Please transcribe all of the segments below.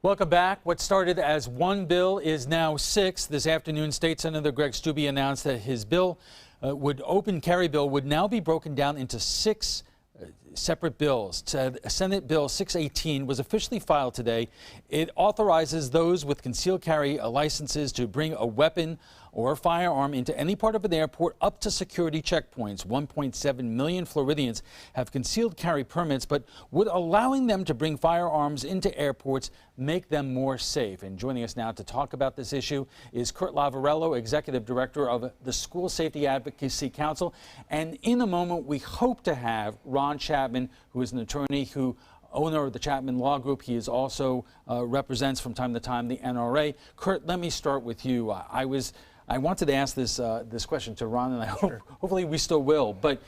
Welcome back. What started as one bill is now 6. This afternoon, State Senator Greg Steube announced that his bill, open carry bill, would now be broken down into 6 separate bills. Senate Bill 618 was officially filed today. It authorizes those with concealed carry licenses to bring a weapon or a firearm into any part of an airport up to security checkpoints. 1.7 million Floridians have concealed carry permits, but would allowing them to bring firearms into airports make them more safe? And joining us now to talk about this issue is Kurt Lavarello, Executive Director of the School Safety Advocacy Council. And in a moment, we hope to have Ron Chapman, who is an attorney owner of the Chapman Law Group. He is also represents from time to time the NRA. Kurt, let me start with you. I wanted to ask this question to Ron, and hopefully we still will. But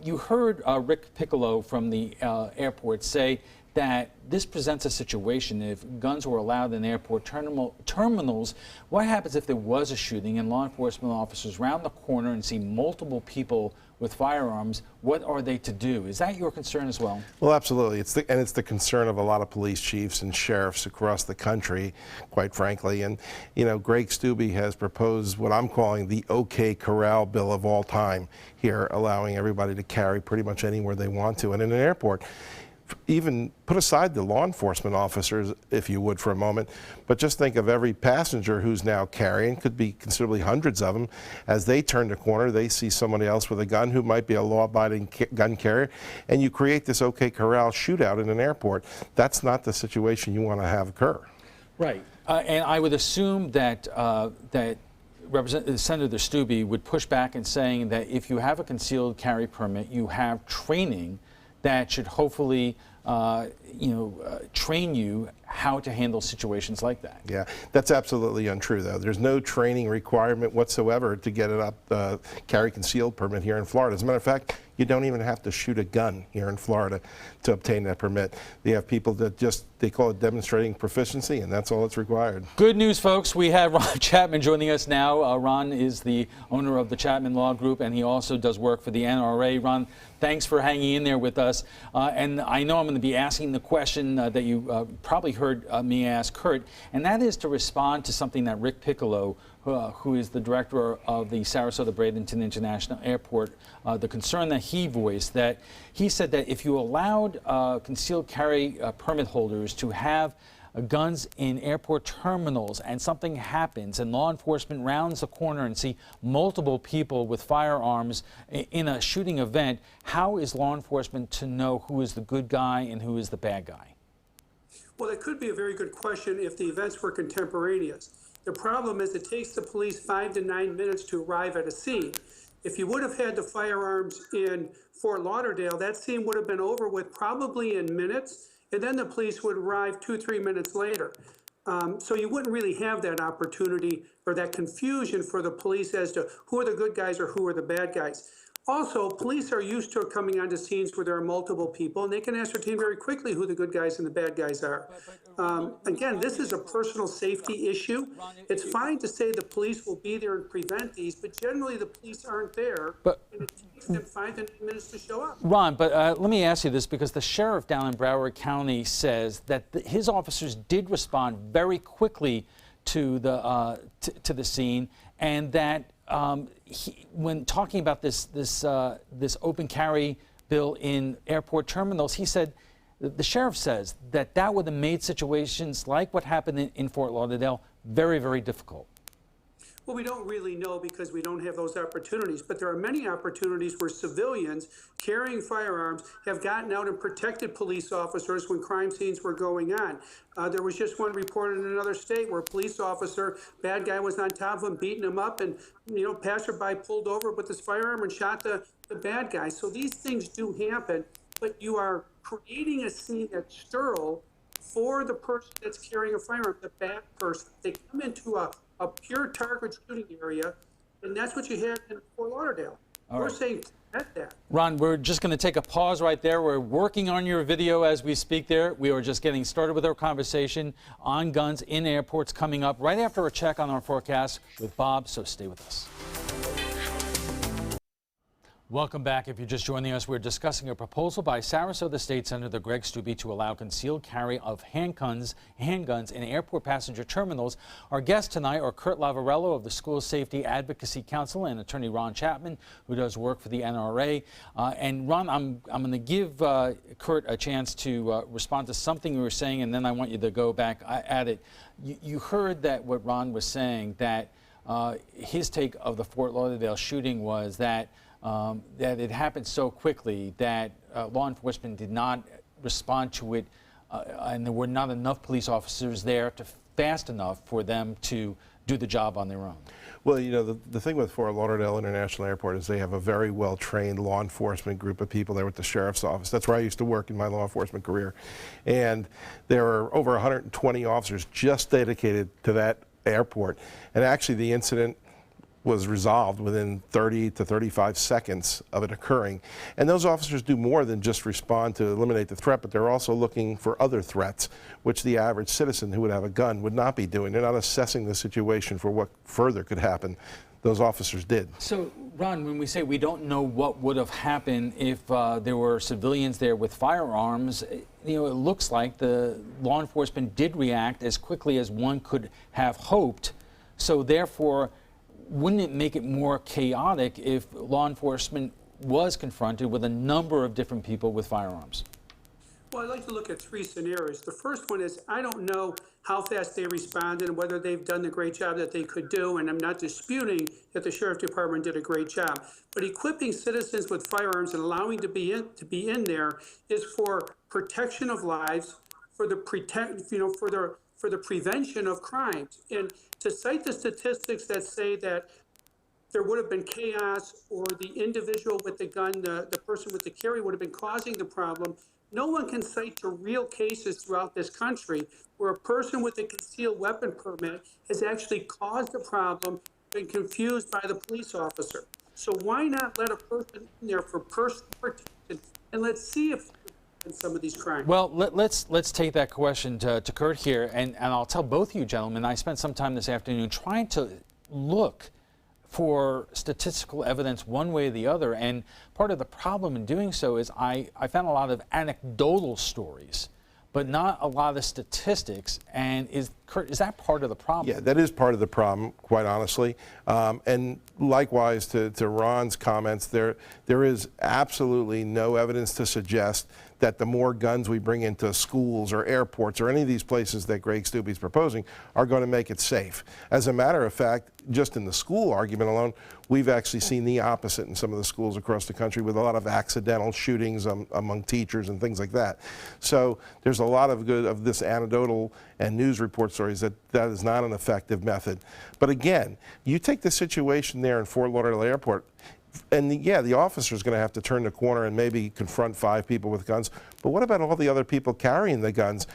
you heard Rick Piccolo from the airport say that this presents a situation if guns were allowed in airport terminals. What happens if there was a shooting and law enforcement officers round the corner and see multiple people with firearms? What are they to do? Is that your concern as well? Well, absolutely. It's the concern of a lot of police chiefs and sheriffs across the country, quite frankly. And, you know, Greg Steube has proposed what I'm calling the OK Corral bill of all time here, allowing everybody to carry pretty much anywhere they want to. And in an airport, even put aside the law enforcement officers, if you would, for a moment, but just think of every passenger who's now carrying, could be considerably hundreds of them. As they turn the corner, they see somebody else with a gun who might be a law-abiding gun carrier, and you create this OK Corral shootout in an airport. That's not the situation you want to have occur. Right. And I would assume that Senator Steube would push back in saying that if you have a concealed carry permit, you have training that should hopefully, train you how to handle situations like that. Yeah, that's absolutely untrue, though. There's no training requirement whatsoever to get it carry concealed permit here in Florida. As a matter of fact, you don't even have to shoot a gun here in Florida to obtain that permit. They have people that they call it demonstrating proficiency, and that's all that's required. Good news, folks. We have Ron Chapman joining us now. Ron is the owner of the Chapman Law Group, and he also does work for the NRA. Ron, thanks for hanging in there with us. And I know I'm going to be asking the question that you probably heard me ask Kurt, and that is to respond to something that Rick Piccolo, who is the director of the Sarasota-Bradenton International Airport, the concern that he voiced, that he said that if you allowed concealed carry permit holders to have guns in airport terminals and something happens and law enforcement rounds the corner and see multiple people with firearms in a shooting event, how is law enforcement to know who is the good guy and who is the bad guy? Well, that could be a very good question if the events were contemporaneous. The problem is it takes the police 5 to 9 minutes to arrive at a scene. If you would have had the firearms in Fort Lauderdale, that scene would have been over with probably in minutes, and then the police would arrive 2-3 minutes later. So you wouldn't really have that opportunity or that confusion for the police as to who are the good guys or who are the bad guys. Also, police are used to coming onto scenes where there are multiple people, and they can ascertain very quickly who the good guys and the bad guys are. Again, this is a personal safety issue. It's fine to say the police will be there and prevent these, but generally the police aren't there, and it takes them 5 to 9 minutes to show up. Ron, but let me ask you this, because the sheriff down in Broward County says that his officers did respond very quickly to the scene, and that when talking about this open carry bill in airport terminals, he said, the sheriff says that would have made situations like what happened in Fort Lauderdale very, very difficult. Well, we don't really know because we don't have those opportunities, but there are many opportunities where civilians carrying firearms have gotten out and protected police officers when crime scenes were going on. There was just one report in another state where a police officer, bad guy was on top of him, beating him up, and passerby pulled over with his firearm and shot the bad guy. So these things do happen, but you are creating a scene that's sterile for the person that's carrying a firearm, the bad person. They come into a pure target shooting area, and that's what you had in Fort Lauderdale. We're saying prevent that. Ron, we're just going to take a pause right there. We're working on your video as we speak there. We are just getting started with our conversation on guns in airports coming up right after a check on our forecast with Bob, so stay with us. Welcome back. If you're just joining us, we're discussing a proposal by Sarasota State Senator Greg Steube to allow concealed carry of handguns in airport passenger terminals. Our guests tonight are Kurt Lavarello of the School Safety Advocacy Council and attorney Ron Chapman, who does work for the NRA. And Ron, I'm going to give Kurt a chance to respond to something you were saying, and then I want you to go back at it. You heard that what Ron was saying, that his take of the Fort Lauderdale shooting was that it happened so quickly that law enforcement did not respond to it, and there were not enough police officers there fast enough for them to do the job on their own. Well, you know, the thing with Fort Lauderdale International Airport is they have a very well-trained law enforcement group of people there with the sheriff's office. That's where I used to work in my law enforcement career. And there are over 120 officers just dedicated to that airport. And actually the incident was resolved within 30 to 35 seconds of it occurring. And those officers do more than just respond to eliminate the threat, but they're also looking for other threats, which the average citizen who would have a gun would not be doing. They're not assessing the situation for what further could happen. Those officers did. So, Ron, when we say we don't know what would have happened if there were civilians there with firearms, you know, it looks like the law enforcement did react as quickly as one could have hoped. So therefore, wouldn't it make it more chaotic if law enforcement was confronted with a number of different people with firearms? Well, I'd like to look at three scenarios. The first one is I don't know how fast they responded and whether they've done the great job that they could do, and I'm not disputing that the Sheriff Department did a great job. But equipping citizens with firearms and allowing to be in there is for protection of lives, for the for the prevention of crimes. And to cite the statistics that say that there would have been chaos or the individual with the gun, the person with the carry would have been causing the problem, no one can cite to real cases throughout this country where a person with a concealed weapon permit has actually caused the problem, been confused by the police officer. So why not let a person in there for personal protection, and let's see if in some of these crimes. Well, let's take that question to Kurt here, and I'll tell both of you gentlemen, I spent some time this afternoon trying to look for statistical evidence one way or the other, and part of the problem in doing so is I found a lot of anecdotal stories, but not a lot of statistics. And Kurt, is that part of the problem? Yeah, that is part of the problem, quite honestly. And likewise to Ron's comments, there is absolutely no evidence to suggest that the more guns we bring into schools or airports or any of these places that Greg Steube is proposing are going to make it safe. As a matter of fact, just in the school argument alone, we've actually seen the opposite in some of the schools across the country with a lot of accidental shootings among teachers and things like that. So there's a lot of good of this anecdotal and news report stories that is not an effective method. But again, you take the situation there in Fort Lauderdale Airport, and the officer's going to have to turn the corner and maybe confront 5 people with guns. But what about all the other people carrying the guns?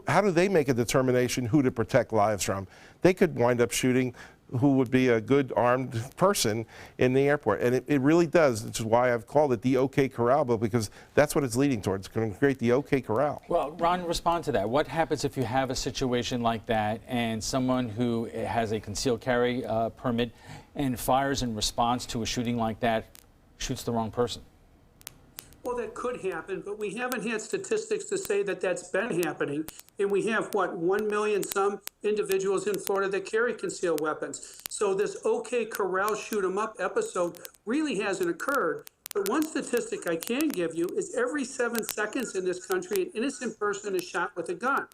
How do they make a determination who to protect lives from? They could wind up shooting who would be a good armed person in the airport. And it really does, which is why I've called it the OK Corral bill, because that's what it's leading towards. It's going to create the OK Corral. Well, Ron, respond to that. What happens if you have a situation like that and someone who has a concealed carry permit and fires in response to a shooting like that, shoots the wrong person? Well, that could happen, but we haven't had statistics to say that that's been happening. And we have, what, 1 million some individuals in Florida that carry concealed weapons. So this OK Corral shoot 'em up episode really hasn't occurred. But one statistic I can give you is every 7 seconds in this country, an innocent person is shot with a gun.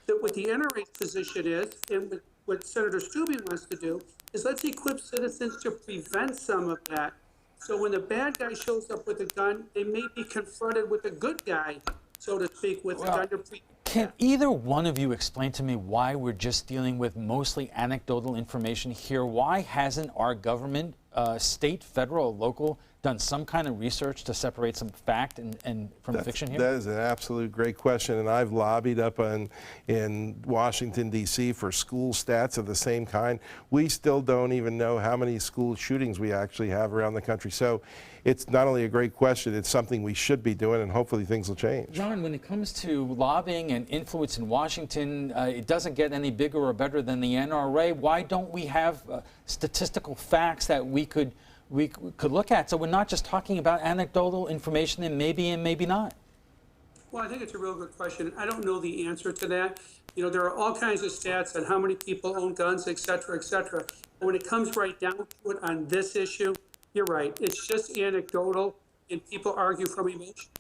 That what the NRA's position is, and what Senator Steube wants to do, is let's equip citizens to prevent some of that. So when the bad guy shows up with a gun, they may be confronted with a good guy, so to speak, with a gun to prevent. Can either one of you explain to me why we're just dealing with mostly anecdotal information here? Why hasn't our government, state, federal, local, done some kind of research to separate some fact and from fiction here? That is an absolute great question, and I've lobbied up in Washington, D.C. for school stats of the same kind. We still don't even know how many school shootings we actually have around the country. So it's not only a great question, it's something we should be doing, and hopefully things will change. John, when it comes to lobbying and influence in Washington, it doesn't get any bigger or better than the NRA. Why don't we have statistical facts that we could we could look at, so we're not just talking about anecdotal information and maybe not? Well, I think it's a real good question. I don't know the answer to that. You know, there are all kinds of stats on how many people own guns, et cetera, et cetera. But when it comes right down to it on this issue, you're right. It's just anecdotal, and people argue from emotion.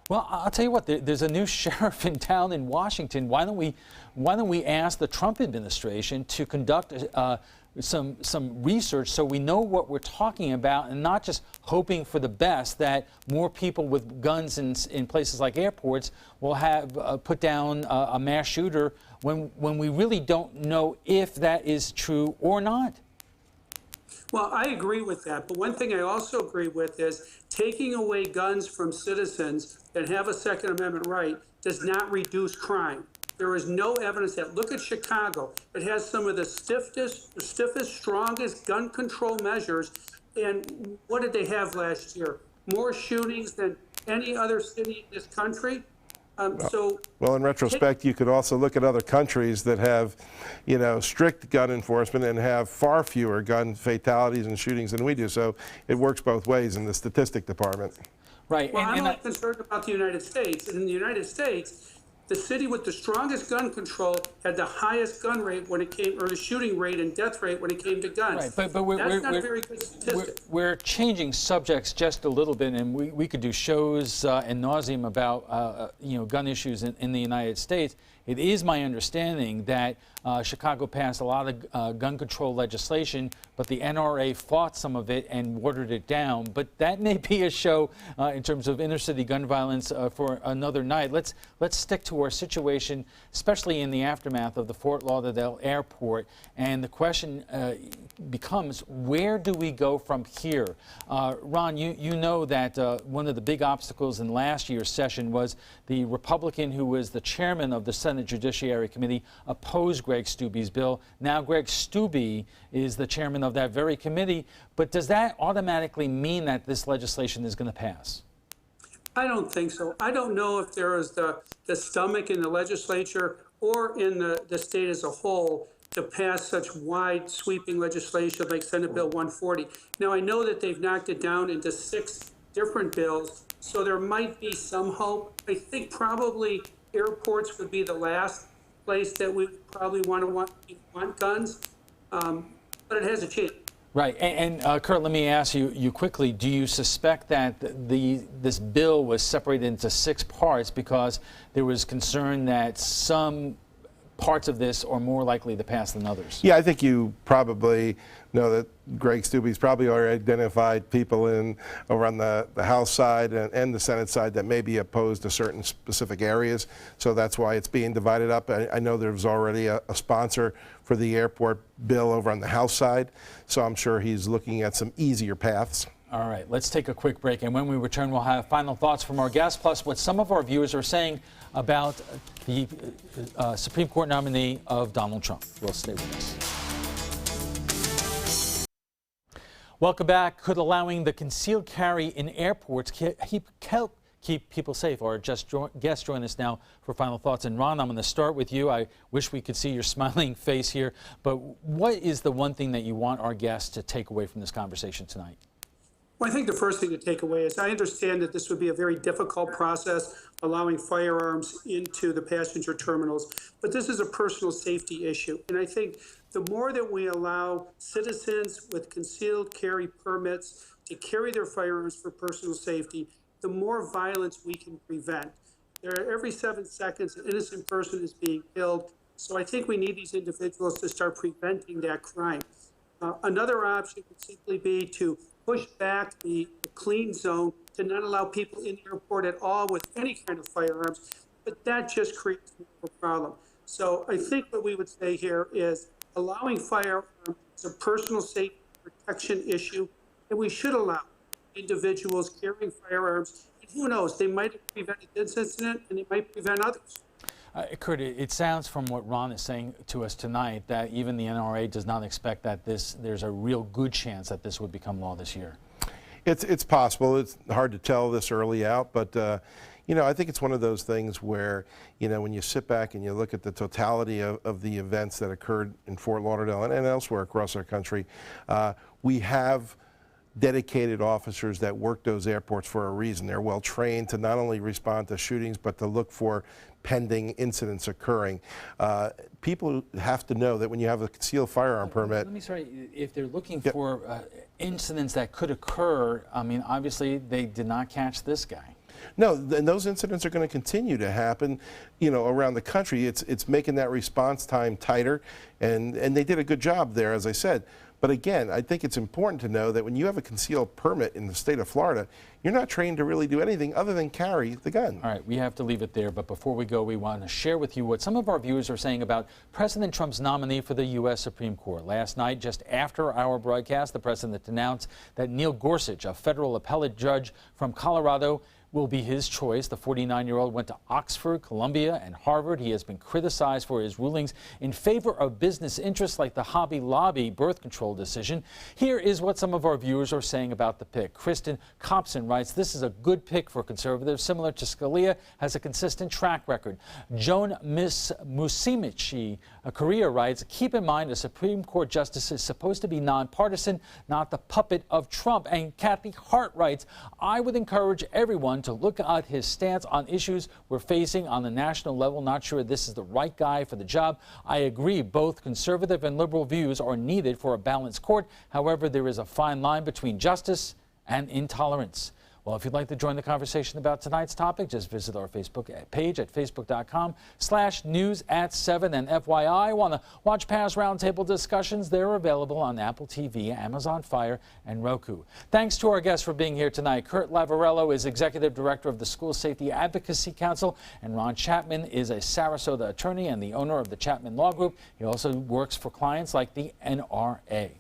Well, I'll tell you what. There's a new sheriff in town in Washington. Why don't we ask the Trump administration to conduct some research so we know what we're talking about, and not just hoping for the best that more people with guns in places like airports will have put down a mass shooter when we really don't know if that is true or not. Well, I agree with that. But one thing I also agree with is taking away guns from citizens that have a Second Amendment right does not reduce crime. There is no evidence that. Look at Chicago. It has some of the stiffest, strongest gun control measures. And what did they have last year? More shootings than any other city in this country. Well, in retrospect, you could also look at other countries that have, you know, strict gun enforcement and have far fewer gun fatalities and shootings than we do. So it works both ways in the statistic department. Right. Well, I'm not concerned about the United States. And in the United States, the city with the strongest gun control had the highest gun rate when it came, or the shooting rate and death rate when it came to guns. Right, but that's not a very good statistic. We're changing subjects just a little bit, and we could do shows ad nauseum about you know, gun issues in the United States. It is my understanding that Chicago passed a lot of gun control legislation, but the NRA fought some of it and watered it down. But that may be a show in terms of inner city gun violence for another night. Let's stick to our situation, especially in the aftermath of the Fort Lauderdale airport. And the question becomes, where do we go from here? Ron, you know that one of the big obstacles in last year's session was the Republican who was the chairman of the Senate Judiciary Committee opposed Greg Steube's bill. Now Greg Steube is the chairman of that very committee. But does that automatically mean that this legislation is going to pass? I don't think so. I don't know if there is the stomach in the legislature or in the state as a whole to pass such wide sweeping legislation like Senate Bill 140. Now, I know that they've knocked it down into 6 different bills, so there might be some hope. I think probably airports would be the last place that we probably want guns, but it has a chance. Right, and Kurt, let me ask you quickly, do you suspect that this bill was separated into 6 parts because there was concern that some parts of this are more likely to pass than others? Yeah, I think you probably know that Greg Steube's probably already identified people over on the House side and the Senate side that may be opposed to certain specific areas. So that's why it's being divided up. I know there's already a sponsor for the airport bill over on the House side. So I'm sure he's looking at some easier paths. All right, let's take a quick break, and when we return, we'll have final thoughts from our guests, plus what some of our viewers are saying about the Supreme Court nominee of Donald Trump. We'll stay with us. Welcome back. Could allowing the concealed carry in airports keep people safe? Our guests join us now for final thoughts. And Ron, I'm going to start with you. I wish we could see your smiling face here, but what is the one thing that you want our guests to take away from this conversation tonight? Well, I think the first thing to take away is I understand that this would be a very difficult process, allowing firearms into the passenger terminals, but this is a personal safety issue. And I think the more that we allow citizens with concealed carry permits to carry their firearms for personal safety, the more violence we can prevent. Every 7 seconds, an innocent person is being killed. So I think we need these individuals to start preventing that crime. Another option would simply be to push back the clean zone to not allow people in the airport at all with any kind of firearms, but that just creates a problem. So I think what we would say here is allowing firearms is a personal safety protection issue, and we should allow individuals carrying firearms. And who knows, they might have prevented this incident and they might prevent others. Kurt, it sounds from what Ron is saying to us tonight that even the NRA does not expect that there's a real good chance that this would become law this year. It's possible. It's hard to tell this early out, but you know, I think it's one of those things where, you know, when you sit back and you look at the totality of the events that occurred in Fort Lauderdale and elsewhere across our country, we have dedicated officers that work those airports for a reason. They're well trained to not only respond to shootings, but to look for pending incidents occurring. People have to know that when you have a concealed firearm permit. Let me sorry, if they're looking for incidents that could occur, I mean, obviously they did not catch this guy. No, and those incidents are going to continue to happen, you know, around the country. It's making that response time tighter, and they did a good job there, as I said. But again, I think it's important to know that when you have a concealed permit in the state of Florida, you're not trained to really do anything other than carry the gun. All right, we have to leave it there, but before we go, we want to share with you what some of our viewers are saying about President Trump's nominee for the U.S. Supreme Court. Last night, just after our broadcast, the president announced that Neil Gorsuch, a federal appellate judge from Colorado, will be his choice. The 49-year-old went to Oxford, Columbia, and Harvard. He has been criticized for his rulings in favor of business interests like the Hobby Lobby birth control decision. Here is what some of our viewers are saying about the pick. Kristen Copson writes, this is a good pick for conservatives, similar to Scalia, has a consistent track record. Joan Musimici, a Korea, writes, keep in mind a Supreme Court justice is supposed to be nonpartisan, not the puppet of Trump. And Kathy Hart writes, I would encourage everyone to look at his stance on issues we're facing on the national level. Not sure this is the right guy for the job. I agree both conservative and liberal views are needed for a balanced court. However, there is a fine line between justice and intolerance. Well, if you'd like to join the conversation about tonight's topic, just visit our Facebook page at facebook.com/news@7. And FYI, want to watch past Roundtable discussions? They're available on Apple TV, Amazon Fire, and Roku. Thanks to our guests for being here tonight. Kurt Lavarello is Executive Director of the School Safety Advocacy Council, and Ron Chapman is a Sarasota attorney and the owner of the Chapman Law Group. He also works for clients like the NRA.